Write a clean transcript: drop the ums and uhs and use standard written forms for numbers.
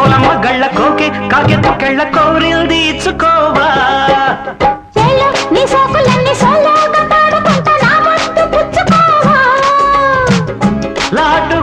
కోలమ్మ గళ్ళ కోకే కాకెత్త కెళ్ళ కోరిల్ది ఇచ్చుకోవా నీ సోకులన్నీ సోలోగా పాడుకుంటా నా ముద్దు పుచ్చుకోవా లాటు